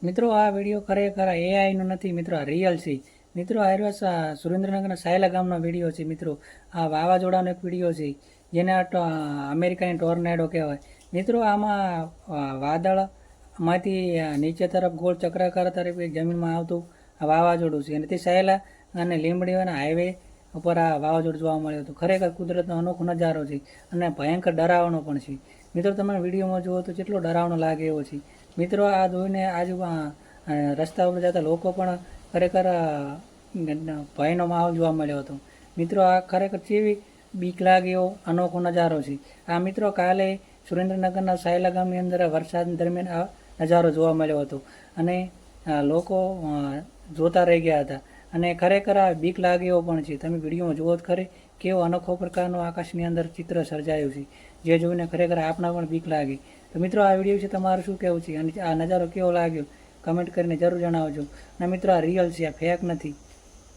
મિત્રો આ વિડીયો ખરેખર એઆઈનો નથી મિત્રો, આ રિયલ છે મિત્રો. આ સુરેન્દ્રનગરના સાયલા ગામનો વિડીયો છે મિત્રો. આ વાવાઝોડાનો એક વિડીયો છે જેને અમેરિકાની ટોર્નેડો કહેવાય મિત્રો. આમાં વાદળમાંથી નીચે તરફ ગોળ ચક્રાકાર તરફ જમીનમાં આવતું આ વાવાઝોડું છે અને તે સાયલા અને લીંબડીઓના હાઈવે ઉપર આ વાવાઝોડું જોવા મળ્યું હતું. ખરેખર કુદરતનો અનોખો નજારો છે અને ભયંકર ડરાવનો પણ છે મિત્રો. તમે વિડીયોમાં જુઓ તો કેટલો ડરાવનો લાગે એવો છે મિત્રો. આ જોઈને રસ્તા ઉપર જતા લોકો પણ ખરેખર ભયનો માહોલ જોવા મળ્યો હતો મિત્રો. આ ખરેખર કેવી બીક લાગે એવો અનોખો નજારો છે આ મિત્રો. કાલે સુરેન્દ્રનગરના સાયલા ગામની અંદર વરસાદ દરમિયાન આ નજારો જોવા મળ્યો હતો અને લોકો જોતા રહી ગયા હતા અને ખરેખર આ બીક લાગે એવો પણ છે. તમે વિડીયોમાં જુઓ જ ખરે કેવો અનોખો પ્રકારનો આકાશની અંદર ચિત્ર સર્જાયું છે, જે જોઈને ખરેખર આપના પણ બીક લાગે. તો મિત્રો આ વિડીયો વિશે તમારું શું કહેવું છે અને આ નજારો કેવો લાગ્યો કમેન્ટ કરીને જરૂર જણાવજો. અને મિત્રો આ રિયલ છે, આ ફેક નથી.